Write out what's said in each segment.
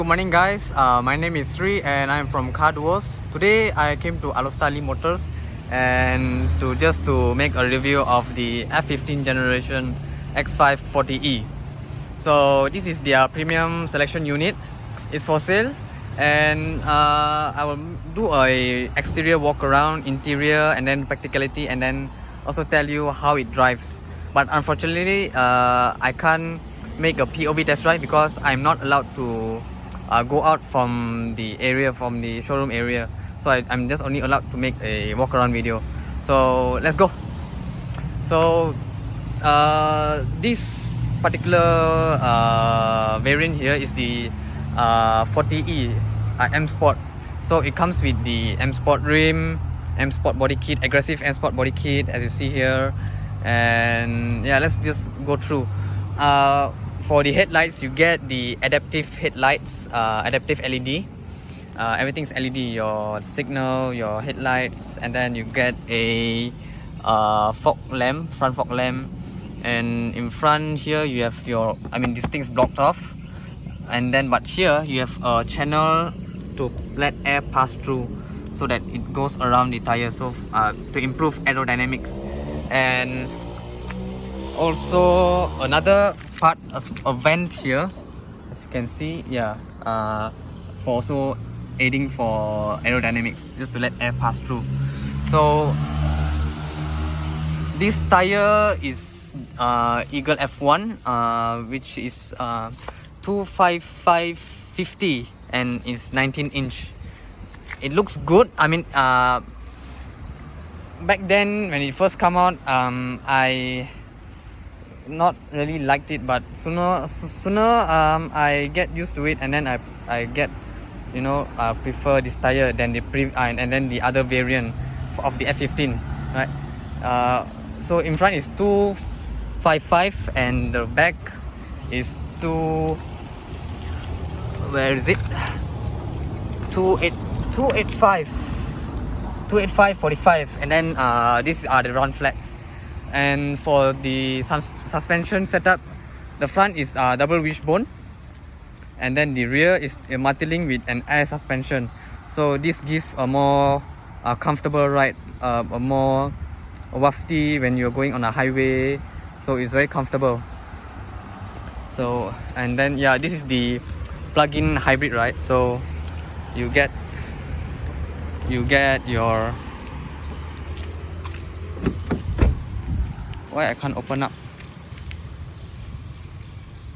Good morning guys, my name is Sri and I'm from Carduos. Today I came to Alor Setar Lee Motors and to make a review of the F15 generation X5 40E. So this is their premium selection unit. It's for sale and I will do a exterior walk around, interior and then practicality, and then also tell you how it drives. But unfortunately I can't make a POV test drive because I'm not allowed to go out from the area, from the showroom area. So I'm just only allowed to make a walk around video. So let's go. So this particular variant here is the 40E M Sport. So it comes with the M Sport rim, M Sport body kit, aggressive M Sport body kit as you see here. And yeah, let's just go through. For the headlights, you get the adaptive headlights, adaptive LED. Everything's LED, your signal, your headlights, and then you get a fog lamp, front fog lamp. And in front here you have your, this thing's blocked off. And then but here you have a channel to let air pass through so that it goes around the tire, so to improve aerodynamics. And also another part, a vent here, as you can see, for also aiding for aerodynamics, just to let air pass through. So this tire is Eagle F1, which is 255/50 and is 19-inch. It looks good. Back then when it first come out, I not really liked it, but sooner I get used to it, and then I get, prefer this tire than the and then the other variant of the F15, right? So in front is 255 and the back is 285/45, and then these are the round flats. And for the suspension setup, the front is double wishbone, and then the rear is a multi-link with an air suspension. So this gives a more comfortable ride, a more wafty when you're going on a highway. So it's very comfortable. So, and then this is the plug-in hybrid, right? So you get your, why I can't open up?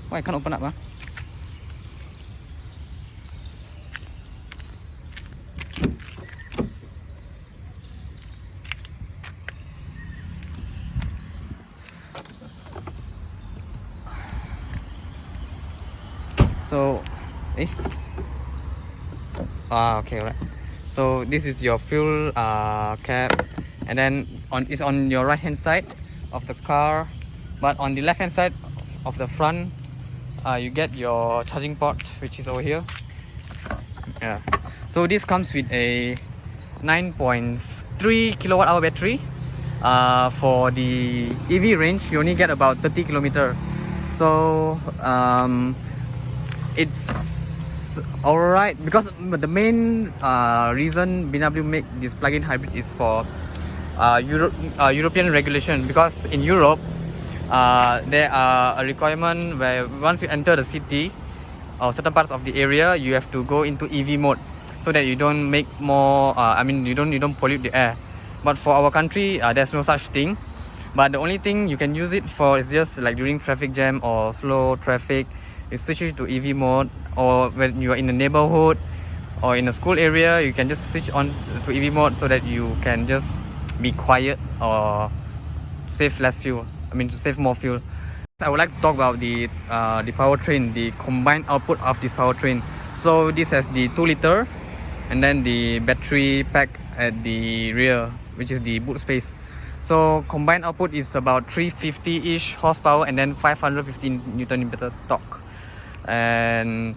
Why I can't open up, huh? So, okay, right. So this is your fuel cap, and then it's on your right hand side of the car, but on the left hand side of the front you get your charging port, which is over here. So this comes with a 9.3 kilowatt hour battery. For the EV range you only get about 30 kilometers. So it's alright, because the main reason BMW make this plug-in hybrid is for European regulation, because in Europe there are a requirement where once you enter the city or certain parts of the area, you have to go into EV mode so that you don't make more you don't pollute the air. But for our country there's no such thing, but the only thing you can use it for is just like during traffic jam or slow traffic. You switch it to EV mode, or when you are in the neighborhood or in a school area, you can just switch on to EV mode so that you can just be quiet or save less fuel. To save more fuel. I would like to talk about the powertrain, the combined output of this powertrain. So this has the 2-liter, and then the battery pack at the rear, which is the boot space. So combined output is about 350-ish horsepower and then 515 Nm torque. And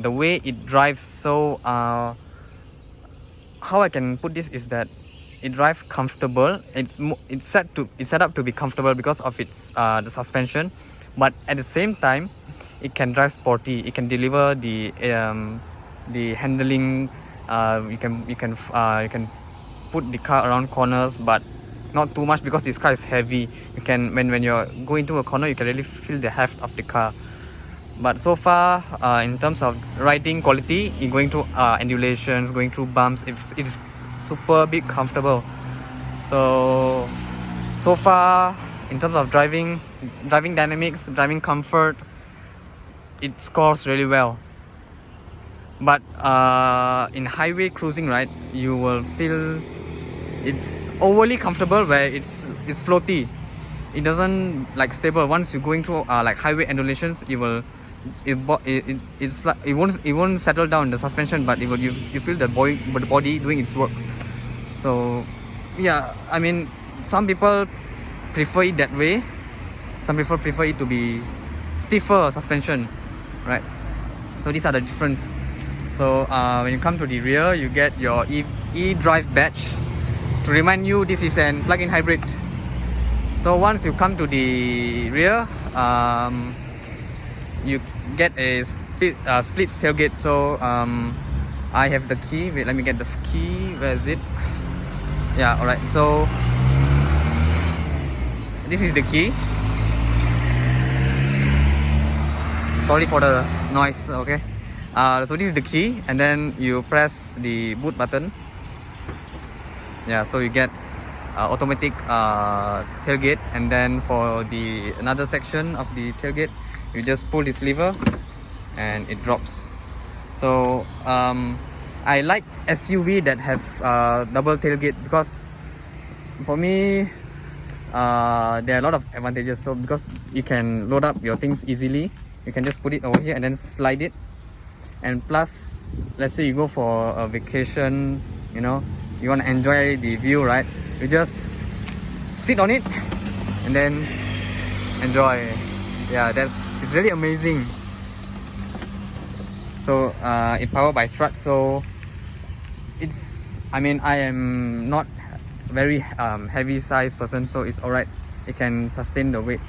the way it drives, so how I can put this is that it drives comfortable. It's set up to be comfortable because of its the suspension, but at the same time it can drive sporty. It can deliver the handling. You can put the car around corners, but not too much because this car is heavy. You can when you go into a corner, you can really feel the heft of the car. But so far, in terms of riding quality, in going through undulations, going through bumps, it is super big comfortable. So far, in terms of driving dynamics, driving comfort, it scores really well. But in highway cruising, right, you will feel it's overly comfortable where it's floaty. It doesn't like stable. Once you're going through like highway undulations, it's like it won't settle down the suspension, but you feel the body doing its work. So yeah, I mean, some people prefer it that way. Some people prefer it to be stiffer suspension, right? So these are the difference. So when you come to the rear, you get your xDrive badge to remind you this is an plug-in hybrid. So once you come to the rear, you get a split tailgate. So I have the key. Wait, let me get the key. Where is it? Yeah, alright. So this is the key. Sorry for the noise, okay? So this is the key, and then you press the boot button. Yeah, so you get automatic tailgate, and then for the another section of the tailgate, you just pull this lever and it drops. So I like SUV that have double tailgate because for me there are a lot of advantages. So because you can load up your things easily, you can just put it over here and then slide it. And plus, let's say you go for a vacation, you know, you want to enjoy the view, right? You just sit on it and then enjoy. Yeah, it's really amazing. So it's powered by strut, so I am not very heavy size person, so it's alright. It can sustain the weight.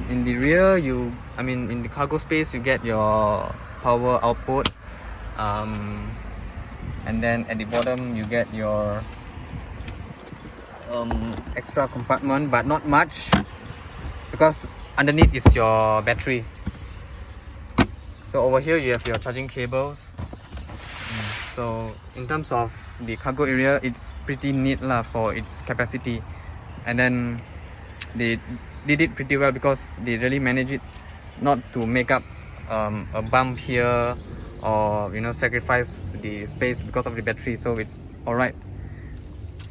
In the rear, in the cargo space, you get your power output, and then at the bottom you get your extra compartment, but not much because underneath is your battery. So over here you have your charging cables. So in terms of the cargo area, it's pretty neat lah for its capacity, and then they did it pretty well because they really managed it not to make up a bump here or sacrifice the space because of the battery. So it's alright.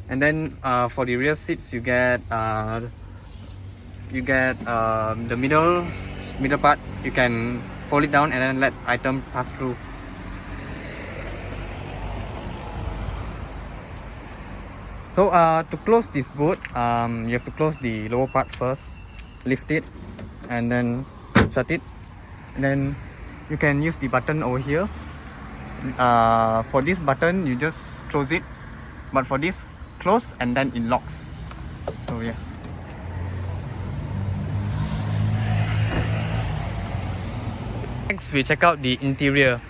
And then for the rear seats, you get the middle part. You can fold it down and then let item pass through. So to close this boot, you have to close the lower part first, lift it, and then shut it. And then you can use the button over here. For this button, you just close it, but for this, close and then it locks. So yeah. Next, we check out the interior.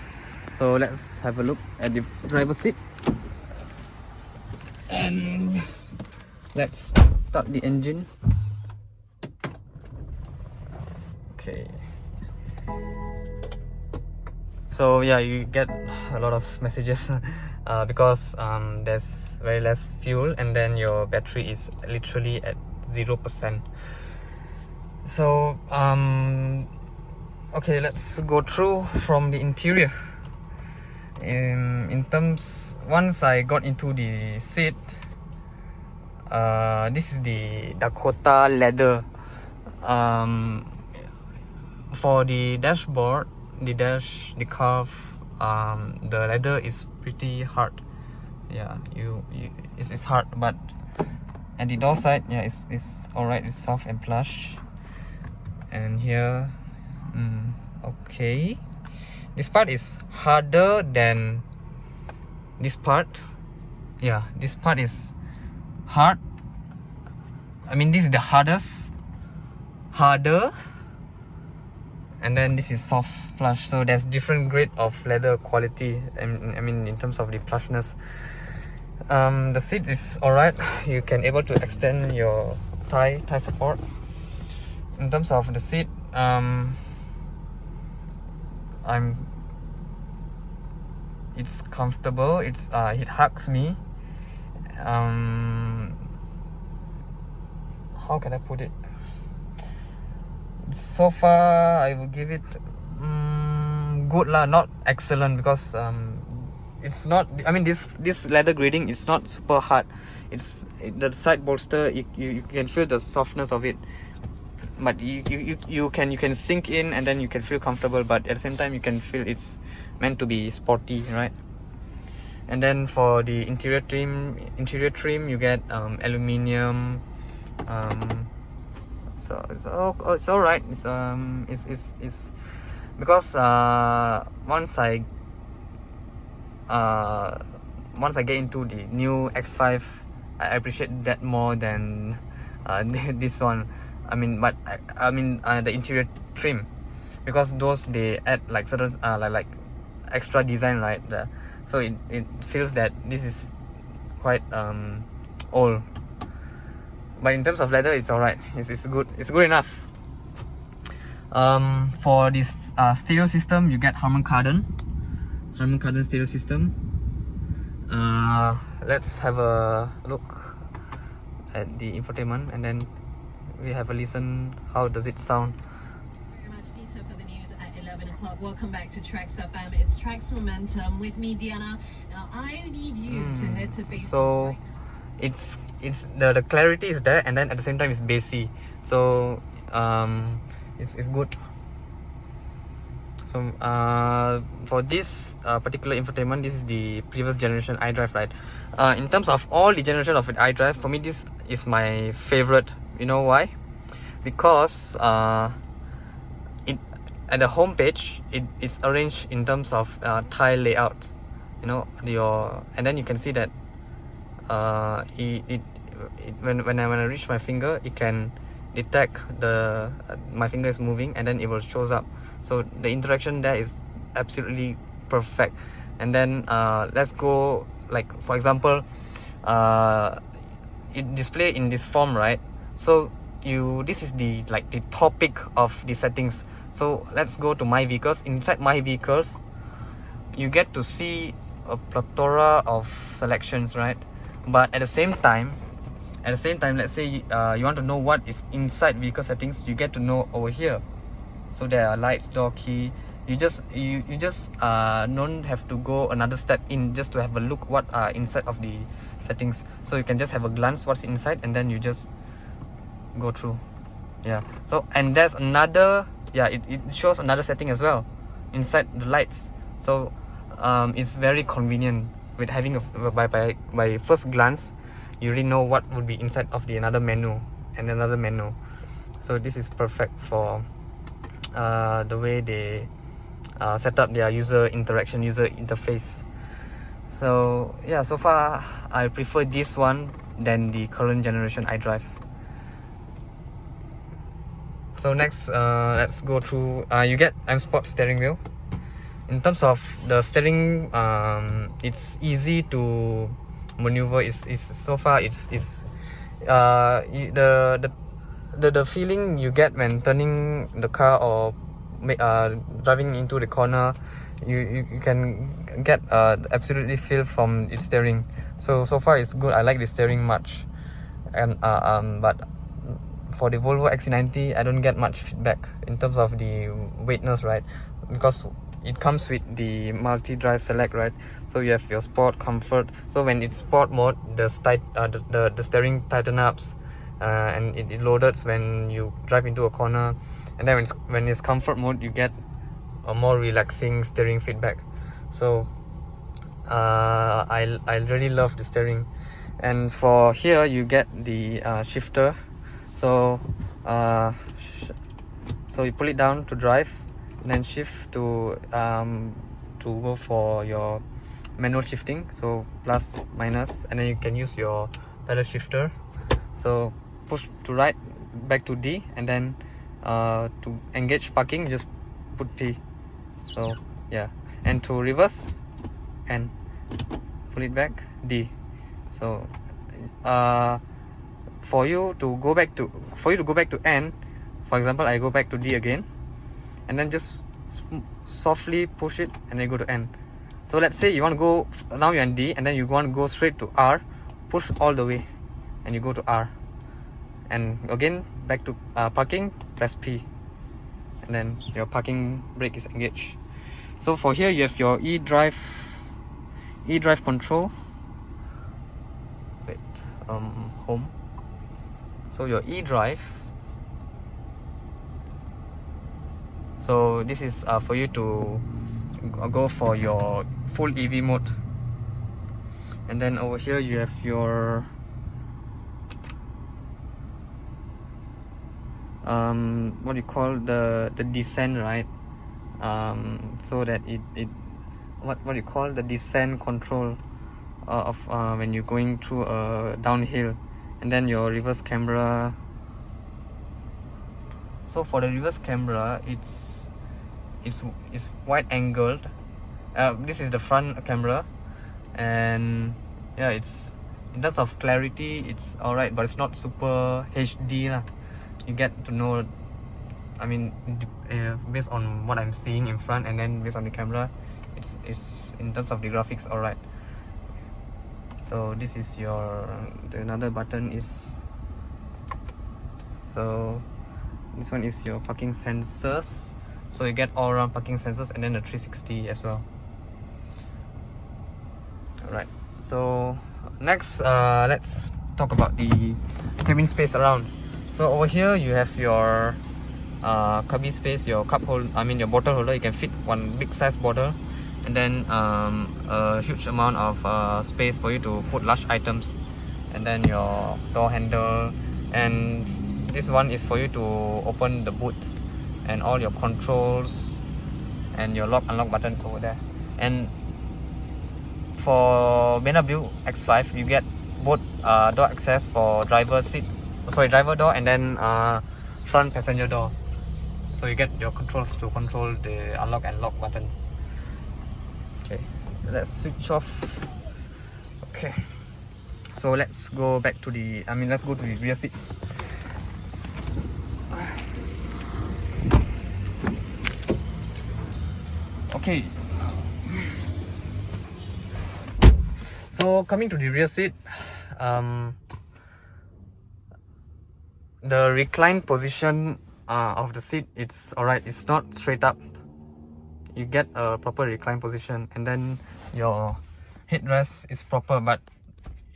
So let's have a look at the driver's seat. And let's start the engine. Okay. So yeah, you get a lot of messages because there's very less fuel, and then your battery is literally at 0%. So okay, let's go through from the interior. In terms, once I got into the seat, this is the Dakota leather. For the dashboard, the curve, the leather is pretty hard. Yeah, it's hard, but at the door side, yeah, it's alright. It's soft and plush. And here, okay. This part is harder than this part. Yeah, this part is hard. I mean, this is the harder. and then this is soft plush. So there's different grade of leather quality, I mean in terms of the plushness. The seat is alright. You can able to extend your thigh support. In terms of the seat, it's comfortable. It hugs me. How can I put it? So far, I will give it good lah, not excellent, because it's not. I mean, this leather grading is not super hard. The side bolster. You can feel the softness of it, but you can sink in and then you can feel comfortable. But at the same time, you can feel it's meant to be sporty, right? And then for the interior trim, you get aluminium. So it's alright. It's because once I get into the new X5, I appreciate that more than this one. I mean the interior trim, because those they add like certain like extra design, right? So it feels that this is quite old. But in terms of leather, it's alright. It's good. It's good enough. For this stereo system, you get Harman Kardon stereo system. Let's have a look at the infotainment, and then we have a listen. How does it sound? Very much, Peter, for the news at 11 o'clock. Welcome back to Tracks FM. It's Tracks Momentum with me, Diana. Now I need you to head to Facebook. So right it's the clarity is there, and then at the same time it's bassy. So it's good. So for this particular infotainment, this is the previous generation iDrive, right? In terms of all the generation of iDrive, for me this is my favorite. You know why? Because at the home page, it's arranged in terms of tile layouts. You know, and then you can see that when I reach my finger, it can detect my finger is moving, and then it will shows up. So the interaction there is absolutely perfect. And then let's go, like for example, it display in this form, right? So this is the topic of the settings. So let's go to my vehicles. Inside my vehicles, you get to see a plethora of selections, right? But at the same time, let's say you want to know what is inside vehicle settings, you get to know over here. So there are lights, door key. You just don't have to go another step in just to have a look what are inside of the settings. So you can just have a glance what's inside, and then you just go through. Yeah. So and there's another, it shows another setting as well inside the lights. So it's very convenient with having by first glance, you already know what would be inside of another menu and another menu. So this is perfect for the way they set up their user interface. So yeah, so far I prefer this one than the current generation iDrive. So next, let's go through. You get M Sport steering wheel. In terms of the steering, it's easy to maneuver. So far it's the feeling you get when turning the car or driving into the corner, you can get absolutely feel from its steering. So far it's good. I like the steering much, and but for the Volvo XC90, I don't get much feedback in terms of the weightness, right? Because it comes with the multi-drive select, right? So you have your sport, comfort. So when it's sport mode, the steering tighten up, and it loads when you drive into a corner. And then when it's comfort mode, you get a more relaxing steering feedback. So I really love the steering. And for here, you get the shifter. So you pull it down to drive, and then shift to go for your manual shifting. So plus, minus, and then you can use your pedal shifter. So push to right, back to D, and then to engage parking, just put P. So yeah, and to reverse, N. Pull it back, D. So for you to go back to N, for example, I go back to D again, and then just softly push it and then go to N. So let's say you want to go, now you're in D, and then you want to go straight to R, push all the way and you go to R, and again back to parking, press P, and then your parking brake is engaged. So for here you have your xDrive control. Wait, home. So your xDrive. So this is for you to go for your full EV mode. And then over here you have your what do you call the descent, right? So that it what do you call the descent control of when you're going through a downhill. And then your reverse camera. So for the reverse camera, it's wide angled. This is the front camera, and yeah, it's in terms of clarity it's alright, but it's not super HD lah. You get to know, I mean, based on what I'm seeing in front, and then based on the camera, it's in terms of the graphics alright. So this is another button is, so this one is your parking sensors. So you get all around parking sensors, and then the 360 as well. Alright, so next let's talk about the cabin space around. So over here you have your cubby space, your your bottle holder. You can fit one big size bottle, and then a huge amount of space for you to put large items, and then your door handle, and this one is for you to open the boot, and all your controls and your lock unlock buttons over there. And for BMW X5 you get both door access for driver door, and then front passenger door. So you get your controls to control the unlock and lock button. Okay, let's switch off. Okay, so let's go back to let's go to the rear seats. Okay, so coming to the rear seat, the recline position of the seat, it's alright. It's not straight up. You get a proper recline position, and then your headrest is proper, but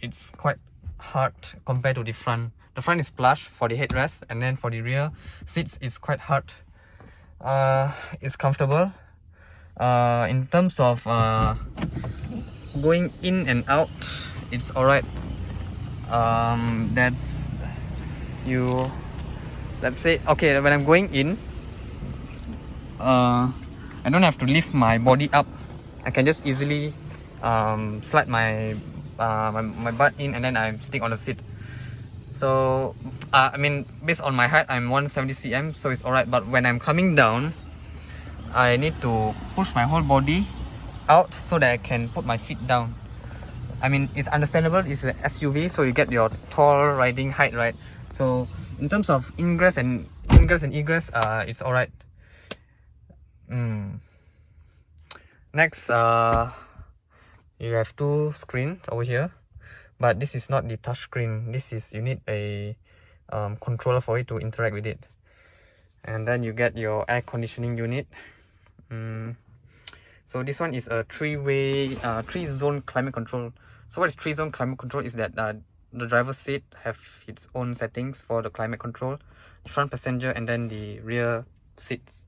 it's quite hard compared to the front. The front is plush for the headrest, and then for the rear seats it's quite hard. It's comfortable. In terms of going in and out, it's alright. That's you. Let's say, okay, when I'm going in, I don't have to lift my body up. I can just easily slide my butt in, and then I'm sitting on the seat. So based on my height, I'm 170 cm, so it's alright. But when I'm coming down, I need to push my whole body out so that I can put my feet down. It's understandable, it's an SUV, so you get your tall riding height, right? So in terms of ingress and egress, it's alright. Next, you have two screens over here, but this is not the touch screen. You need a controller for it to interact with it. And then you get your air conditioning unit. So this one is a three-zone climate control. So what is three-zone climate control is that the driver's seat have its own settings for the climate control, the front passenger, and then the rear seats.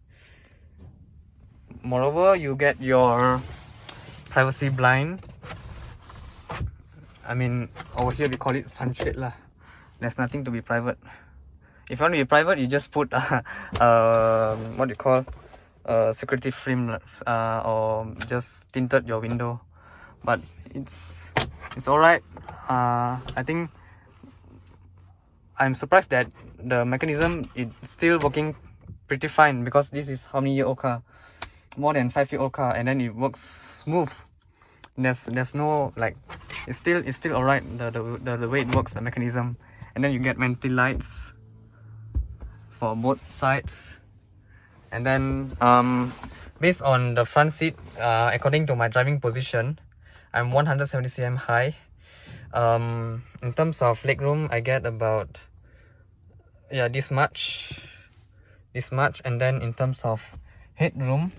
Moreover, you get your privacy blind. Over here we call it sunshade lah. There's nothing to be private. If you want to be private, you just put what do you call security film, or just tinted your window. But it's alright. I think I'm surprised that the mechanism is still working pretty fine because this is how many year old car, more than 5-year-old car, and then it works smooth. There's no like, it's still alright, the way it works, the mechanism. And then you get venti lights for both sides. And then based on the front seat, according to my driving position, I'm 170 cm high. In terms of legroom, I get about this much, and then in terms of headroom,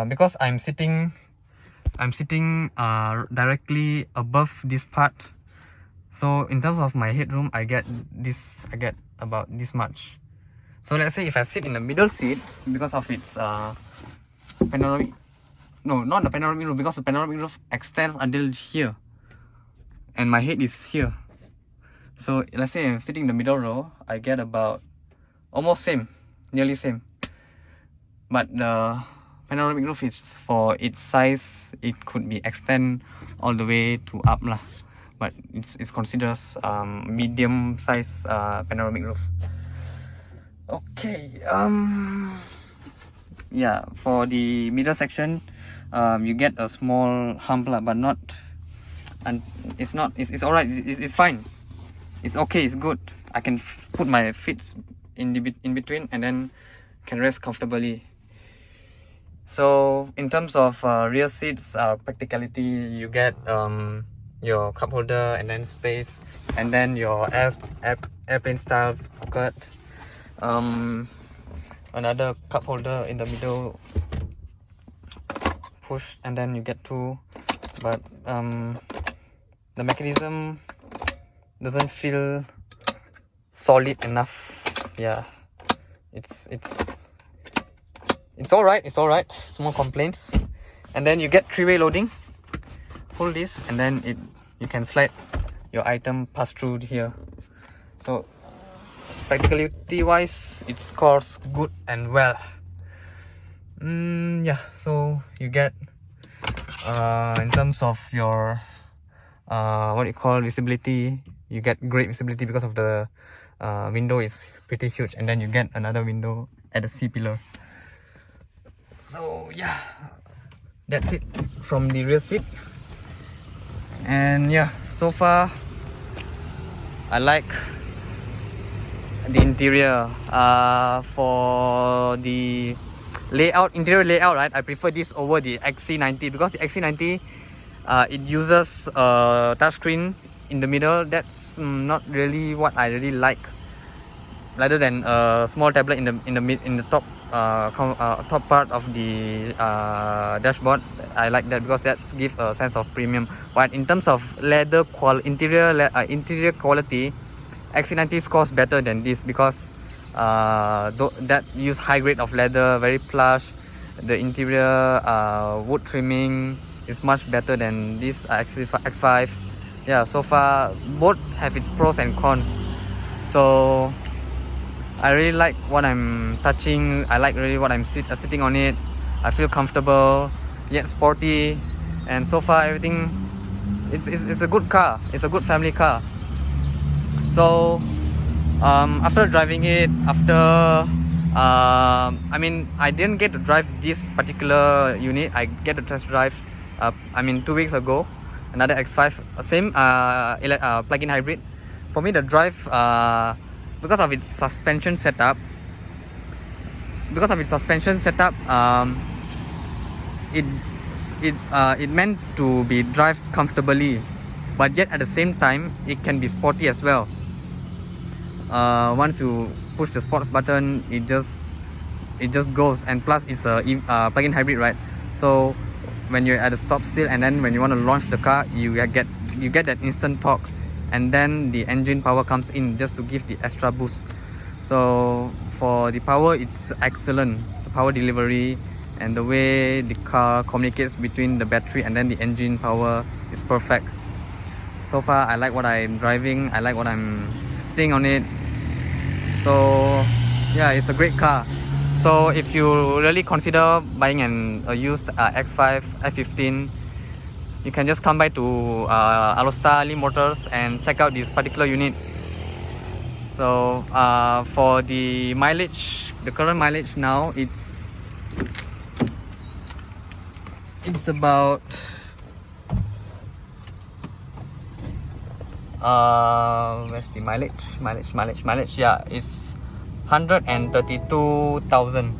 because I'm sitting directly above this part, so in terms of my headroom, I get about this much. So let's say if I sit in the middle seat, because of its panoramic, no, not the panoramic roof, because the panoramic roof extends until here, and my head is here. So let's say I'm sitting in the middle row, I get about almost same, nearly same. But the panoramic roof is, for its size, it could be extend all the way to up lah. But it's considered medium size panoramic roof. Okay, yeah, for the middle section, you get a small hump lah, but not, and it's alright, it's fine, it's okay, it's good. I can put my feet in between and then can rest comfortably. So in terms of rear seats, practicality, you get your cup holder and then space, and then your airplane style pocket, another cup holder in the middle, push, and then you get two. But the mechanism doesn't feel solid enough. Yeah, it's alright, small complaints. And then you get 3-way loading. Pull this, and then you can slide your item pass through here. So practicality wise, it scores good and well. Yeah, so you get in terms of your what you call visibility, you get great visibility because of the window is pretty huge, and then you get another window at the C pillar. So yeah, that's it from the rear seat. And yeah, so far I like the interior. For the interior layout, right, I prefer this over the XC90, because the XC90 it uses a touchscreen in the middle. That's not really what I really like. Rather than a small tablet in the top top part of the dashboard, I like that because that gives a sense of premium. But in terms of interior quality, XC90 scores better than this, because that use high grade of leather, very plush. The interior wood trimming is much better than this X5. Yeah, so far both have its pros and cons. So I really like what I'm touching. I like really what I'm sitting on it. I feel comfortable yet sporty, and so far everything, it's a good car. It's a good family car. So after driving it, I mean, I didn't get to drive this particular unit. I get to test drive 2 weeks ago, another X5, same plug-in hybrid. For me, the drive, because of its suspension setup, it meant to be drive comfortably, but yet at the same time it can be sporty as well. Once you push the sports button, it just goes. And plus it's a plug-in hybrid, right? So when you're at a stop still, and then when you want to launch the car, you get that instant torque, and then the engine power comes in just to give the extra boost. So for the power, it's excellent. The power delivery and the way the car communicates between the battery and then the engine power is perfect. So far I like what I'm driving, I like what I'm sitting on it. So yeah, it's a great car. So if you really consider buying a used X5, F15, you can just come by to Alor Lee Motors and check out this particular unit. So for the mileage the current mileage now it's about where's the mileage, yeah, it's 132,000.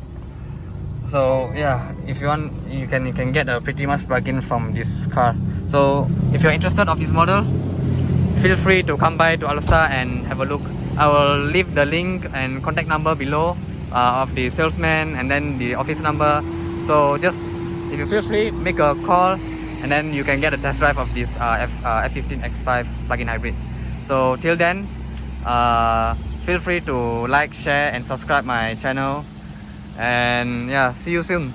So yeah, if you want, you can get a pretty much bargain from this car. So if you're interested of this model, feel free to come by to Alor Setar and have a look. I will leave the link and contact number below of the salesman, and then the office number. So just, if you feel free, make a call, and then you can get a test drive of this F15 X5 plug-in hybrid. So till then, feel free to like, share and subscribe my channel, and yeah, see you soon.